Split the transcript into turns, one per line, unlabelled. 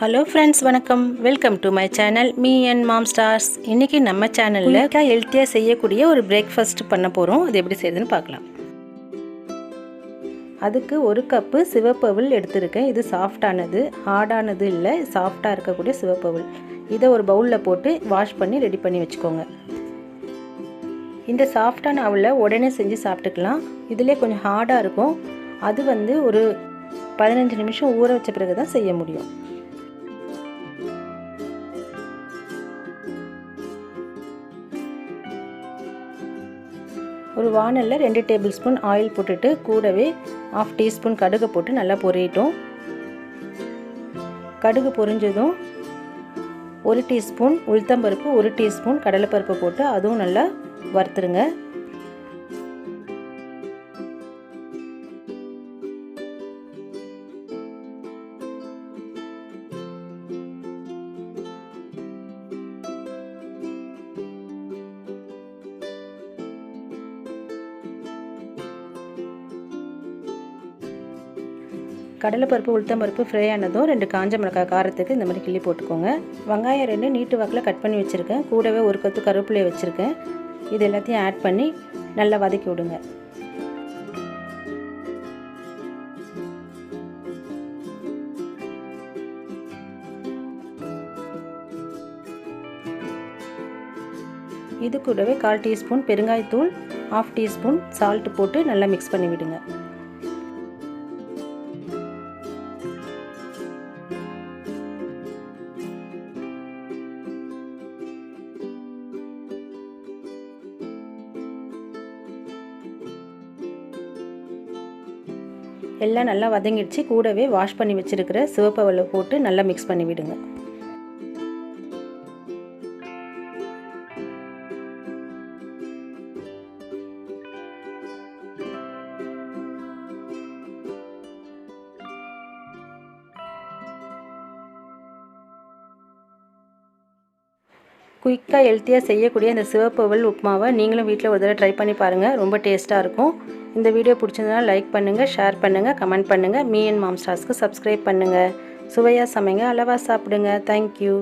Hello friends, வணக்கம். Welcome to my channel Me&Mom stars. இன்னைக்கு நம்ம சேனல்ல ஹெல்த்தியா செய்யக்கூடிய ஒரு பிரேக்ஃபாஸ்ட் பண்ண போறோம். அது எப்படி செய்யறதுன்னு பார்க்கலாம். அதுக்கு 1 கப் சிவப்பு அவல் எடுத்துர்க்கேன். இது சாஃப்ட்டானது, ஹார்டானது இல்ல, சாஃப்ட்டா இருக்கக்கூடிய சிவப்பு அவல். இத ஒரு பவுல்ல போட்டு வாஷ் பண்ணி ரெடி பண்ணி வெச்சுக்கோங்க. இந்த சாஃப்ட்டான அவலை உடனே செஞ்சு சாப்பிட்டுக்கலாம். இதுலயே கொஞ்சம் ஹார்டா இருக்கும். அது ஒரு 15 நிமிஷம் ஊற வச்ச பிறகு தான் செய்ய முடியும். ஒரு வாணல்ல 2 டேபிள் ஸ்பூன் ஆயில் போட்டுட்டு கூடவே 1/2 டீஸ்பூன் கடுகு போட்டு நல்லா பொரியட்டும். கடுகு பொரிஞ்சதும் 1 டீஸ்பூன் உளுத்தம்பருப்பு, 1 டீஸ்பூன் கடலைப்பருப்பு போட்டு அதுவும் நல்லா வறுத்துருங்க. கடலைப்பருப்பு உளுத்தம்பருப்பு ஃப்ரை ஆனதும் 2 காஞ்ச மிளகாய் காரத்துக்கு இந்த மாதிரி கிள்ளி போட்டுக்கோங்க. வெங்காயம் 2 நீட்டு வாக்கில் கட் பண்ணி வச்சுருக்கேன். கூடவே 1 கொத்து கருவேப்பிலையை வச்சுருக்கேன். இது எல்லாத்தையும் ஆட் பண்ணி நல்லா வதக்கி விடுங்க. இது கூடவே 1/4 டீஸ்பூன் பெருங்காயத்தூள், 1/2 டீஸ்பூன் சால்ட் போட்டு நல்லா மிக்ஸ் பண்ணி விடுங்க. எல்லாம் நல்லா வதங்கிடுச்சு. கூடவே வாஷ் பண்ணி வச்சிருக்கிற சிவப்பு அவலை போட்டு நல்லா மிக்ஸ் பண்ணி விடுங்க. குயிக்காக ஹெல்த்தியாக செய்யக்கூடிய இந்த சிவப்பு அவல் உப்புமாவை நீங்களும் வீட்டில் ஒரு தடவை ட்ரை பண்ணி பாருங்கள். ரொம்ப டேஸ்ட்டாக இருக்கும். இந்த வீடியோ பிடிச்சிருந்தா லைக் பண்ணுங்கள், ஷேர் பண்ணுங்கள், கமெண்ட் பண்ணுங்கள். Me&Mom ஸ்டார்ஸ்க்கு சப்ஸ்கிரைப் பண்ணுங்கள். சுவையாக சமைங்க, அளவாக சாப்பிடுங்க. தேங்க்யூ.